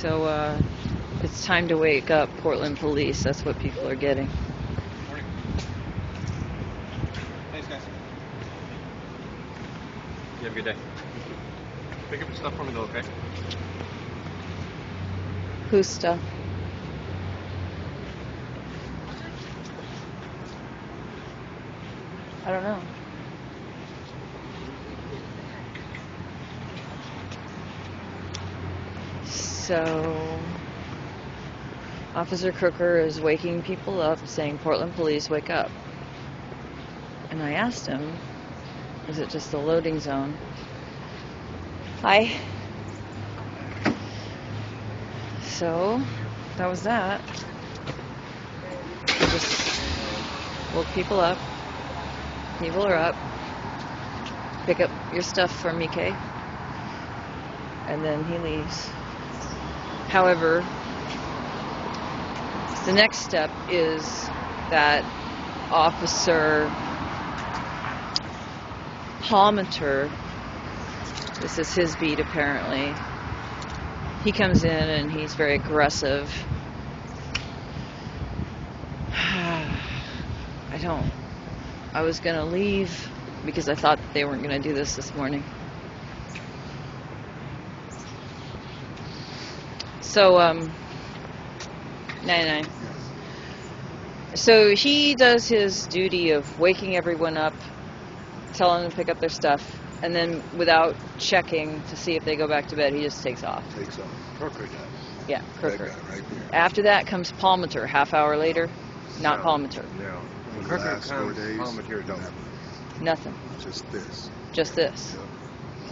So it's time to wake up Portland police. That's what people are getting. Morning. Thanks, guys. You have a good day. Pick up your stuff for me though, okay? Whose stuff? I don't know. So, Officer Crooker is waking people up, saying, "Portland police, wake up." And I asked him, is it just a loading zone? Hi. So, that was that. Just woke people up. People are up. Pick up your stuff for me, Kay. And then he leaves. However, the next step is that Officer Palmenter, this is his beat apparently, he comes in and he's very aggressive. I was going to leave because I thought they weren't going to do this morning. So, 99. So he does his duty of waking everyone up, telling them to pick up their stuff, and then without checking to see if they go back to bed, he just takes off. Takes off. Crooker does. Yeah, Crooker. That guy right there. After that comes Palmenter, half hour later. Not Palmenter. No. For the Crooker last 4 comes, days, Palmenter don't. Nothing. Just this. Just this. Yeah.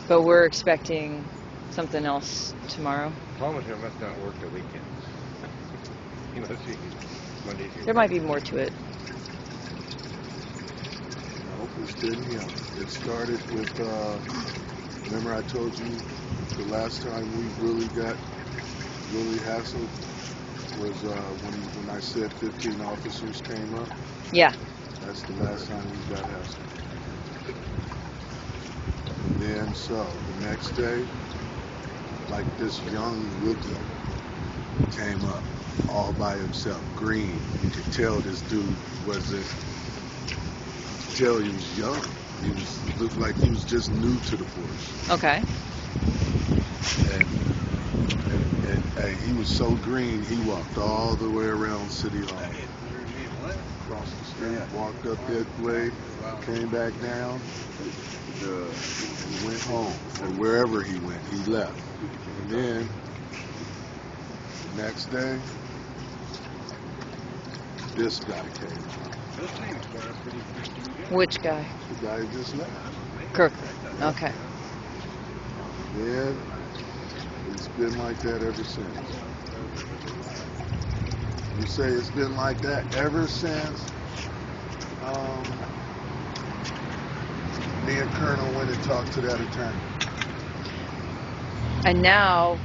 But we're expecting something else tomorrow. Palmenter must not work the weekends. He must be Monday, Tuesday. There might be more to it. Nope, it's didn't him. It started with, remember I told you the last time we really hassled was when I said 15 officers came up. Yeah. That's the last time we got hassled. And then so the next day, like this young rookie came up all by himself, green. You could tell this dude wasn't. He was young. He looked like he was just new to the force. Okay. And he was so green, he walked all the way around City Hall. Across the street, walked up that way, came back down, and went home. Or wherever he went, he left. And then, the next day, this guy came. Which guy? The guy who just left. Crooker. Okay. Then, it's been like that ever since. You say it's been like that ever since me and Colonel went and talked to that attorney. And now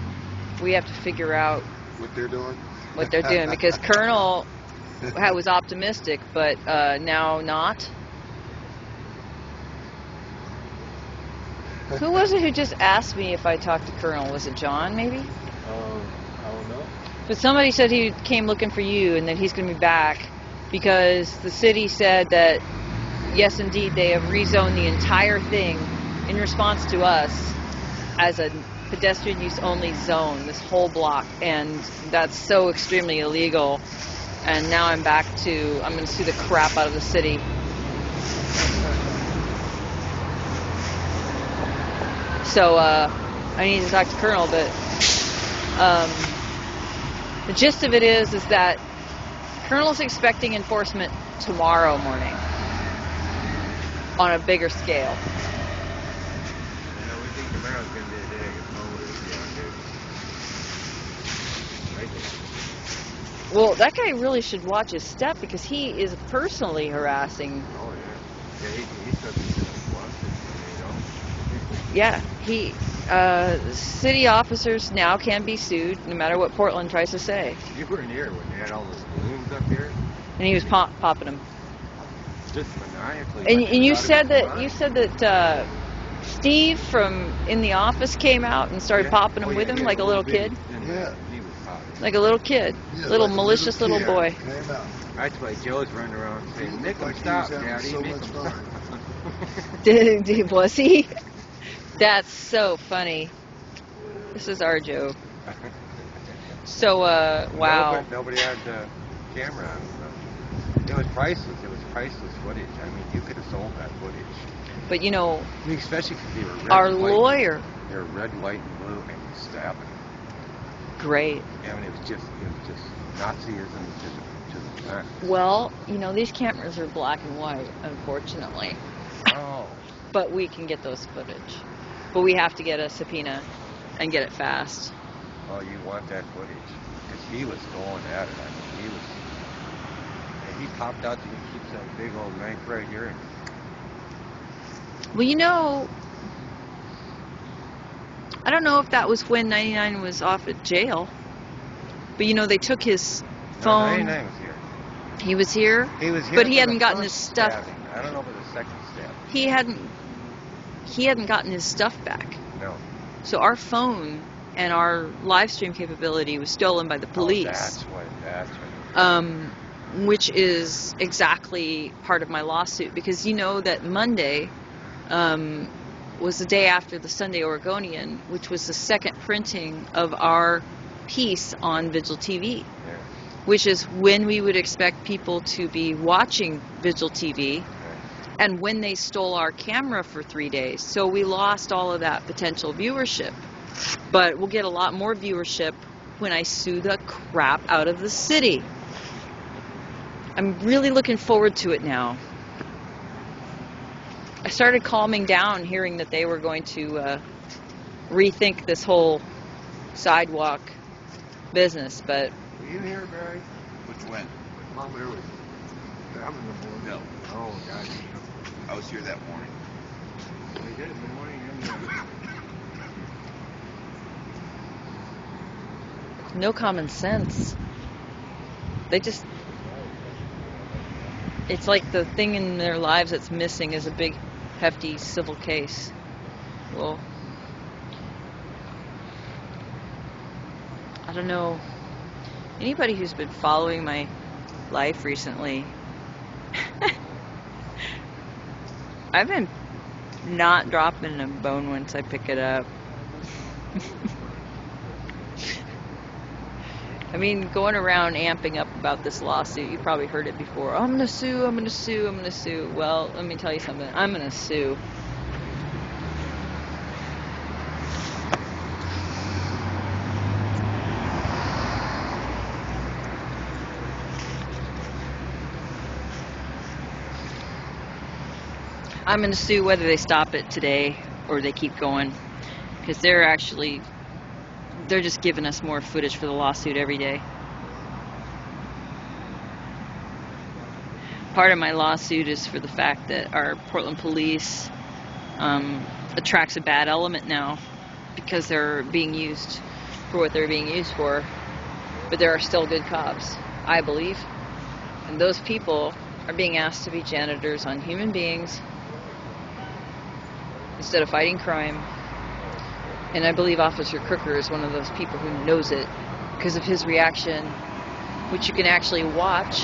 we have to figure out What they're doing? what they're doing because Colonel was optimistic, but now not. Who was it who just asked me if I talked to Colonel? Was it John, maybe? I don't know. But somebody said he came looking for you and that he's going to be back because the city said that, yes, indeed, they have rezoned the entire thing in response to us as a pedestrian use only zone, this whole block, and that's so extremely illegal. And now I'm going to sue the crap out of the city. So I need to talk to Colonel, but the gist of it is that Colonel's expecting enforcement tomorrow morning on a bigger scale. We think tomorrow's going to be a day because nobody will be on duty. Right there. Well, that guy really should watch his step because he is personally harassing. Oh, yeah. Yeah, he said he's going to watch it, you know. Yeah, city officers now can be sued no matter what Portland tries to say. You weren't here when you had all those balloons up here. And he was popping them. Just maniacally. And you said that Steve from in the office came out and started popping them with him like a little kid. Yeah. He Like a little kid, Yeah, little like a malicious little kid. boy. Came out. That's why Joe's running around saying, He "Make looked him like stop, he was having Daddy. so Make much him fun. Was he? That's so funny. This is our Joe. So, wow. Nobody had the camera on. So. It was priceless. It was priceless footage. I mean, you could have sold that footage. But you know, I mean, especially because they were red, our white, lawyer. They were red, white, and blue, and stabbing. Great. I mean, it was just Nazism to the max. Well, you know, these cameras are black and white, unfortunately. Oh. But we can get those footage. But we have to get a subpoena and get it fast. Oh, you want that footage? Because he was going at it. I mean, he popped out and he keeps that big old knife right here. Well, you know, I don't know if that was when 99 was off at jail. But, you know, they took his phone. No, 99 was here. He was here? He was here. But he for hadn't the gotten first his stuff. stabbing. I don't know about the second stab. He hadn't gotten his stuff back. No. So our phone and our live stream capability was stolen by the police. Oh, that's right. Which is exactly part of my lawsuit, because you know that Monday was the day after the Sunday Oregonian, which was the second printing of our piece on Vigil TV, Yeah. which is when we would expect people to be watching Vigil TV, and when they stole our camera for 3 days. So we lost all of that potential viewership. But we'll get a lot more viewership when I sue the crap out of the city. I'm really looking forward to it now. I started calming down hearing that they were going to rethink this whole sidewalk business, but... Were you here, Barry? Which when? Mom, where was you? I'm in the morning. No. Oh, God. I was here that morning. We did in the morning and no common sense. They just... It's like the thing in their lives that's missing is a big, hefty civil case. Well, I don't know. Anybody who's been following my life recently, I've been not dropping a bone once I pick it up. I mean, going around amping up about this lawsuit, you probably heard it before. Oh, I'm gonna sue, I'm gonna sue, I'm gonna sue. Well, let me tell you something. I'm gonna sue. I'm gonna sue whether they stop it today or they keep going. Because they're just giving us more footage for the lawsuit every day. Part of my lawsuit is for the fact that our Portland police attracts a bad element now because they're being used for what they're being used for, but there are still good cops, I believe. And those people are being asked to be janitors on human beings instead of fighting crime. And I believe Officer Crooker is one of those people who knows it because of his reaction, which you can actually watch.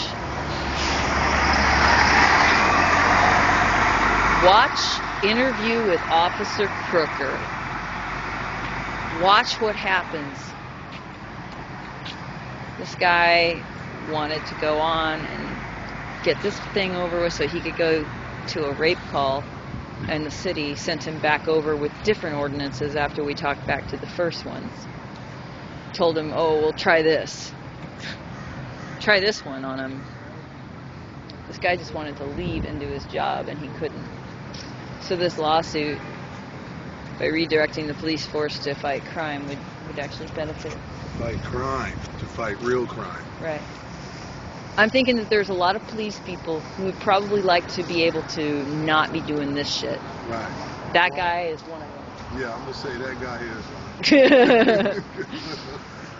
Watch interview with Officer Crooker. Watch what happens. This guy wanted to go on and get this thing over with so he could go to a rape call. And the city sent him back over with different ordinances after we talked back to the first ones. Told him, oh, we'll try this. Try this one on him. This guy just wanted to leave and do his job, and he couldn't. So this lawsuit, by redirecting the police force to fight crime, would actually benefit. Fight crime, to fight real crime. Right. I'm thinking that there's a lot of police people who would probably like to be able to not be doing this shit. Right. That guy is one of them. Yeah, I'm going to say that guy is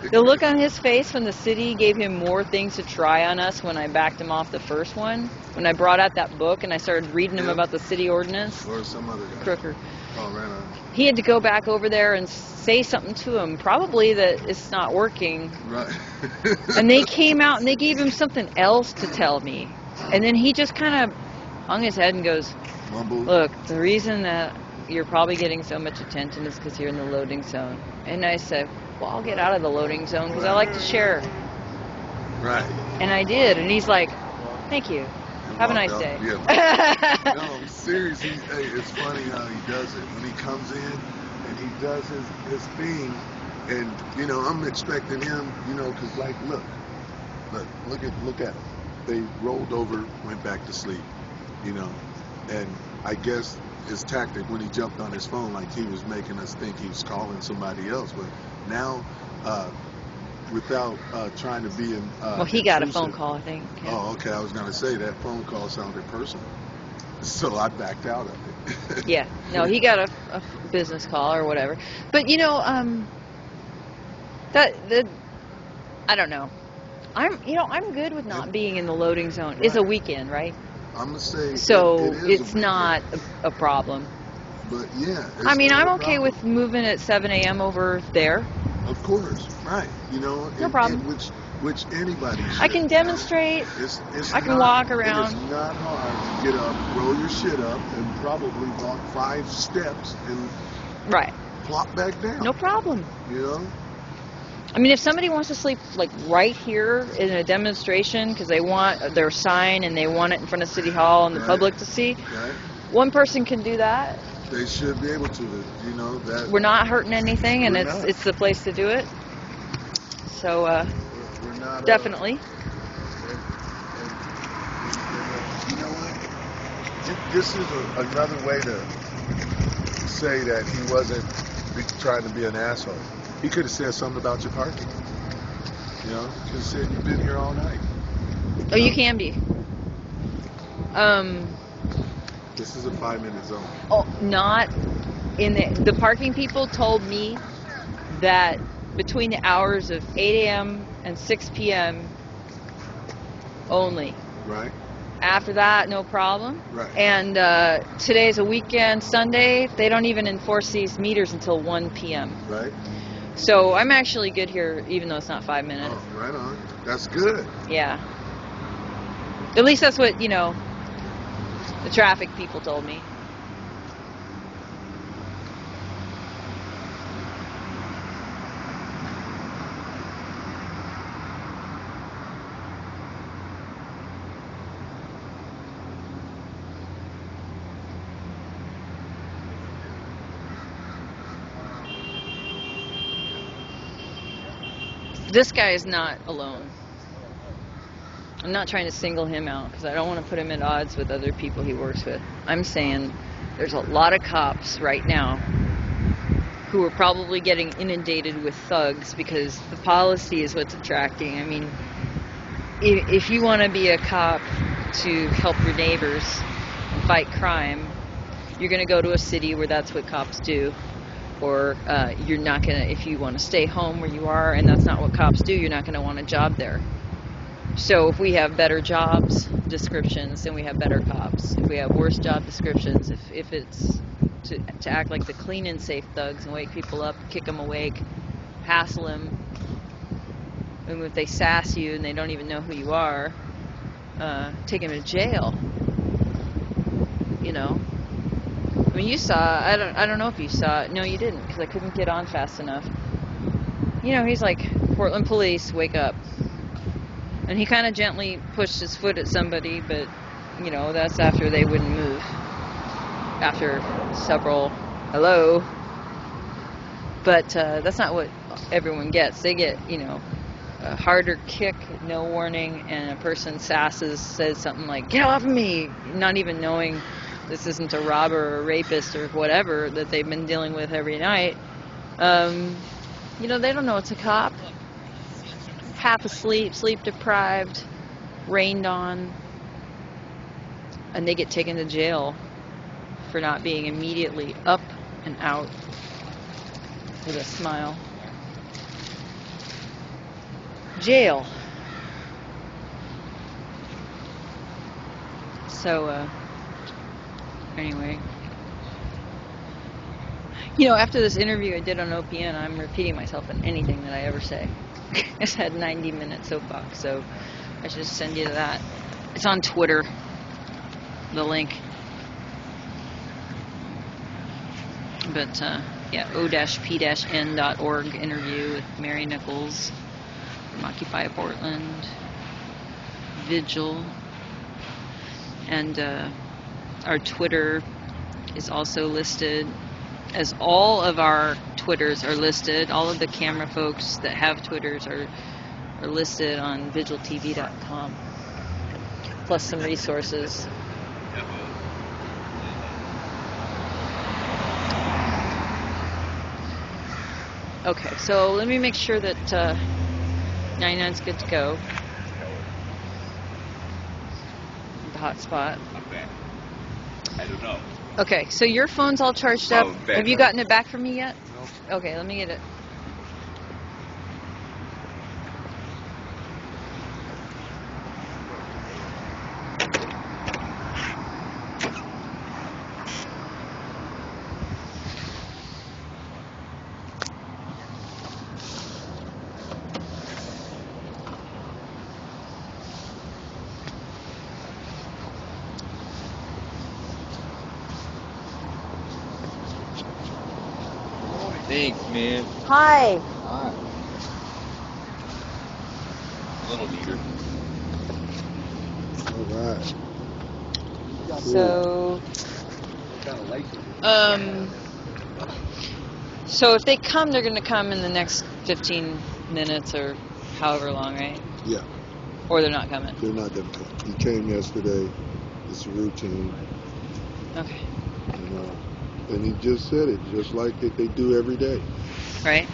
one. The look on his face when the city gave him more things to try on us when I backed him off the first one, when I brought out that book and I started reading him about the city ordinance. Or some other guy. Crooker. Oh, right on. He had to go back over there and say something to him, probably that it's not working. Right. And they came out and they gave him something else to tell me. And then he just kind of hung his head and goes, Mumble. look, the reason that you're probably getting so much attention is because you're in the loading zone. And I said, well, I'll get out of the loading zone because I like to share. Right. And I did. And he's like, thank you. Have a nice day. Yeah. No, I'm serious. Hey, it's funny how he does it. When he comes in and he does his thing, and, you know, I'm expecting him, you know, because, like, look at him. They rolled over, went back to sleep, you know. And I guess his tactic when he jumped on his phone, like he was making us think he was calling somebody else. But now, without trying to be in. Well, he got a phone call, I think. Yeah. Oh, okay. I was going to say that phone call sounded personal. So I backed out of it. Yeah. No, he got a business call or whatever. But, you know, I don't know. I'm good with not being in the loading zone. Right. It's a weekend, right? I'm going to say so it's not a problem. But yeah. I mean, I'm okay with moving at 7 a.m. over there. Of course, right. You know, no problem. Which anybody should. I can demonstrate. I can walk around. It's not hard to get up, roll your shit up, and probably walk 5 steps and plop back down. No problem. You know? I mean, if somebody wants to sleep like right here in a demonstration because they want their sign and they want it in front of City Hall and the public to see, one person can do that. They should be able to, you know. That we're not hurting anything, and it's the place to do it. So we're not, definitely. You know what? This is another way to say that he wasn't trying to be an asshole. He could have said something about your parking. You know, could have said you've been here all night. Oh, you can be. This is a 5-minute zone. Oh, not in the parking people told me that between the hours of 8 a.m. and 6 p.m. only. Right. After that, no problem. Right. And today's a weekend, Sunday. They don't even enforce these meters until 1 p.m. Right. So I'm actually good here, even though it's not 5 minutes. Oh, right on. That's good. Yeah. At least that's what, you know, the traffic people told me. This guy is not alone. I'm not trying to single him out because I don't want to put him at odds with other people he works with. I'm saying there's a lot of cops right now who are probably getting inundated with thugs because the policy is what's attracting. I mean, if you want to be a cop to help your neighbors and fight crime, you're going to go to a city where that's what cops do. Or you're not going to, if you want to stay home where you are and that's not what cops do, you're not going to want a job there. So if we have better jobs descriptions, then we have better cops. If we have worse job descriptions, if it's to act like the clean and safe thugs and wake people up, kick them awake, hassle them, and if they sass you and they don't even know who you are, take them to jail. You know? I mean, you saw, I don't know if you saw it. No, you didn't, because I couldn't get on fast enough. You know, he's like, Portland police, wake up. And he kind of gently pushed his foot at somebody, but, you know, that's after they wouldn't move. After several, hello. But that's not what everyone gets. They get, you know, a harder kick, no warning, and a person sasses, says something like, get off of me, not even knowing this isn't a robber or a rapist or whatever that they've been dealing with every night. You know, they don't know it's a cop. Half asleep, sleep deprived, rained on, and they get taken to jail for not being immediately up and out with a smile. jail. So, anyway. You know, after this interview I did on OPN, I'm repeating myself in anything that I ever say. It's had 90-minute soapbox, so I should just send you to that. It's on Twitter, the link. But, yeah, o-p-n.org interview with Mary Nichols from Occupy Portland, Vigil, and our Twitter is also listed, as all of our Twitters are listed. All of the camera folks that have Twitters are listed on vigiltv.com, plus some resources. Okay, so let me make sure that 99's good to go. The hotspot. Okay. I don't know. Okay, so your phone's all charged up. Oh, Have you gotten it back from me yet? No. Okay, let me get it. Thanks, man. Hi. Alright. A little neater. Alright. So, so if they come, they're going to come in the next 15 minutes or however long, right? Yeah, Or they're not coming. they're not gonna come. He came yesterday. It's a routine. Okay. And he just said it, just like they do every day. Right?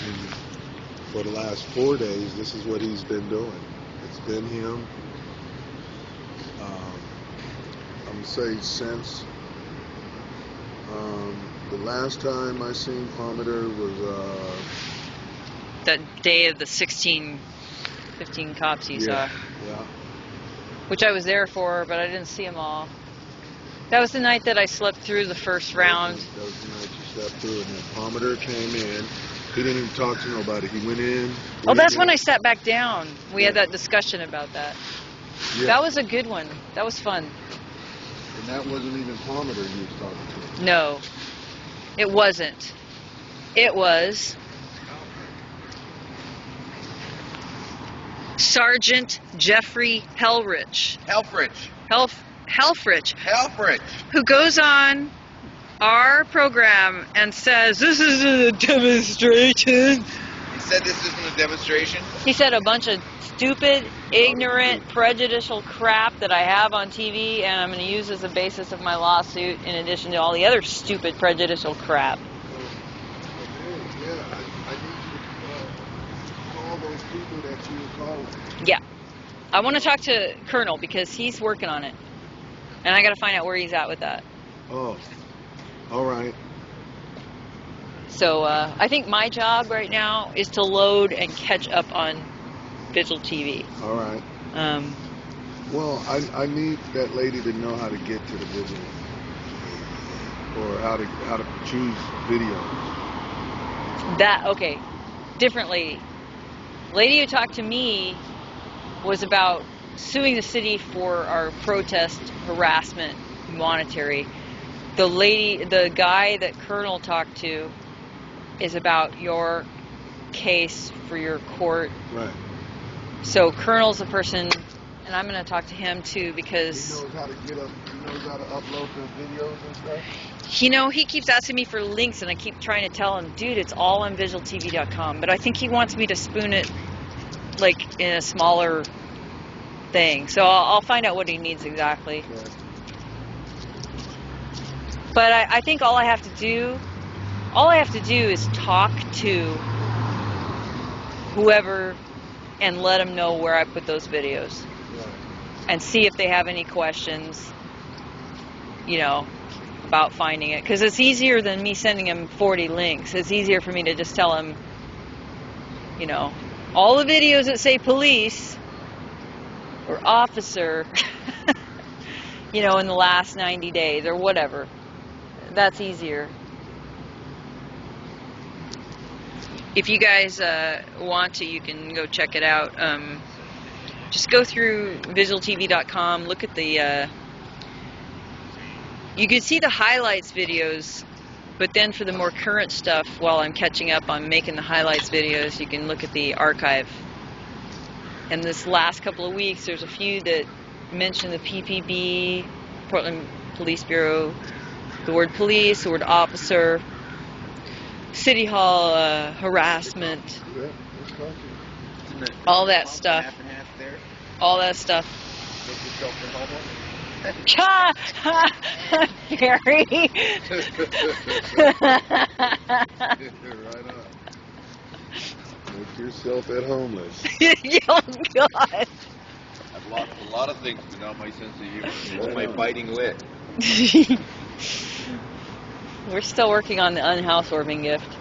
And for the last 4 days, this is what he's been doing. It's been him. I'm gonna say since the last time I seen Palmer was That day of the 15 cops you saw. Yeah. Which I was there for, but I didn't see them all. That was the night that I slept through the first round. That was the night you slept through, and then Palmer came in. He didn't even talk to nobody. He went in. Oh, that's when I sat back down. We had that discussion about that. Yeah. That was a good one. That was fun. And that wasn't even Palmer he was talking to. No, it wasn't. It was Sergeant Jeffrey Helfrich. Helfrich, who goes on our program and says, "This isn't a demonstration." He said this isn't a demonstration? He said a bunch of stupid, ignorant, prejudicial crap that I have on TV, and I'm going to use as a basis of my lawsuit in addition to all the other stupid, prejudicial crap. Yeah, I need you to call those people that you were calling. Yeah. I want to talk to Colonel because he's working on it. And I got to find out where he's at with that. Oh, all right. So I think my job right now is to load and catch up on Vigil TV. All right. Well, I need that lady to know how to get to the Vigil, or how to choose videos. Okay, different lady. Lady who talked to me was about suing the city for our protest harassment, monetary. The guy that Colonel talked to is about your case for your court. Right. So Colonel's a person, and I'm going to talk to him too because He knows how to he knows how to upload the videos and stuff. you know, he keeps asking me for links, and I keep trying to tell him, dude, it's all on vigiltv.com. But I think he wants me to spoon it like in a smaller thing. So I'll find out what he needs exactly. Okay. But I think all I have to do is talk to whoever and let them know where I put those videos. Right. And see if they have any questions, you know, about finding it, because it's easier than me sending him 40 links. It's easier for me to just tell him, you know, all the videos that say police or officer, you know, in the last 90 days or whatever. That's easier. If you guys want to, you can go check it out. Just go through vigiltv.com, look at the, you can see the highlights videos, but then for the more current stuff, while I'm catching up on making the highlights videos, you can look at the archive. And this last couple of weeks, there's a few that mention the PPB, Portland Police Bureau, the word police, the word officer, City Hall harassment, all that stuff. All that stuff. Gary. Right on. Make yourself at homeless. Oh, God. I've lost a lot of things, but not my sense of humor. It's my biting wit. We're still working on the unhousewarming gift.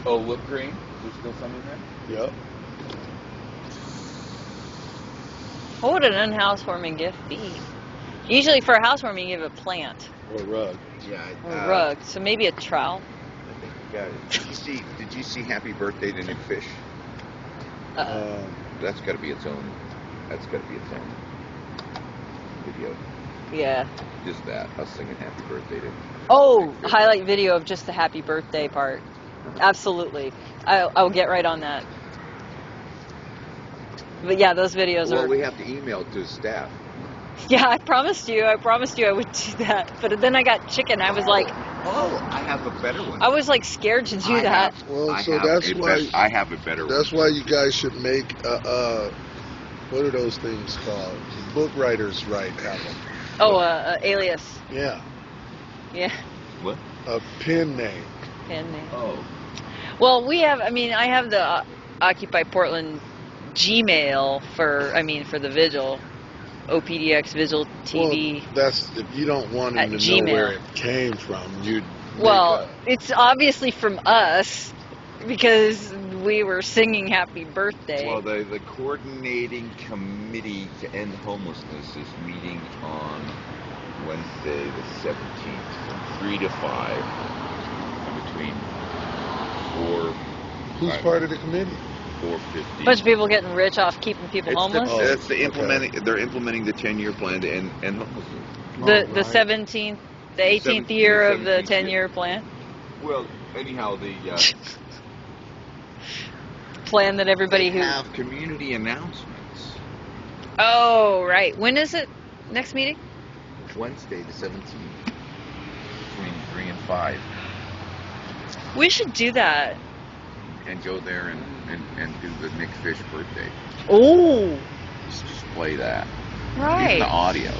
Oh, whipped cream? Is there still some in there? Yep. What would an unhousewarming gift be? Usually for a housewarming, you give a plant Or a rug. Yeah. or a rug. So maybe a trowel. I think you got it. Did you see Happy Birthday to Nick Fish? That's got to be its own. That's got to be its own video. Yeah. Just that, us singing Happy Birthday to. Oh, highlight video of just the happy birthday part. Absolutely. I'll get right on that. But yeah, those videos Well, are... we have to email to staff. Yeah, I promised you I would do that. But then I got chicken. I was like... Oh, I have a better one. I was like scared to do that. I have a better one. That's why you guys should make what are those things called? Book writers write album. Oh, alias. Yeah. Yeah. What? A pen name. Pen name. Oh. Well, I have the Occupy Portland Gmail for the Vigil. OPDX Vigil TV. Well, that's if you don't want them to Gmail. know where it came from. You'd Well, it's obviously from us because we were singing Happy Birthday. Well, the coordinating committee to end homelessness is meeting on Wednesday the 17th from 3 to 5 and between 4. Who's part of the committee? 4:50. A bunch of people getting rich off keeping people homeless. That's the implementing. They're implementing the 10-year plan to end homelessness. The 17th, the 18th year of the 10-year plan. Well, anyhow, the Plan that everybody they who have community announcements. Oh, right. When is it? Next meeting? Wednesday the 17th between 3 and 5. We should do that. And go there and do the Nick Fish birthday. Oh, Just play that. right. Even the audio.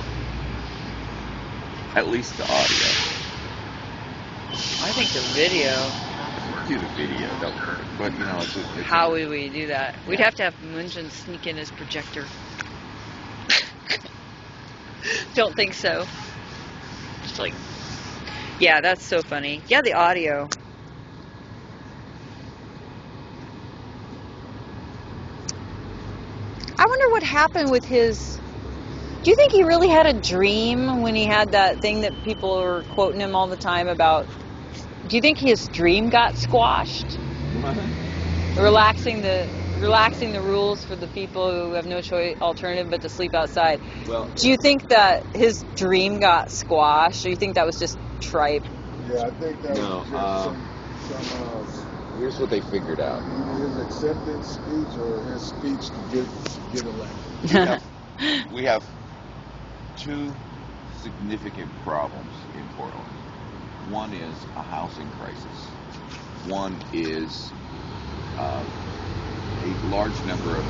At least the audio. I think the video. Do the video, but you know, it's How would we do that? We'd have to have Munjin sneak in his projector. Don't think so. Just like, yeah, that's so funny. Yeah, the audio. I wonder what happened with his... Do you think he really had a dream when he had that thing that people were quoting him all the time about? Do you think his dream got squashed? Relaxing the rules for the people who have no alternative but to sleep outside. Well, Do you think that his dream got squashed, or you think that was just tripe? Yeah, I think that No, was just some here's what they figured out. his acceptance speech or his speech to get elected. We have two significant problems in Portland. One is a housing crisis. One is a large number of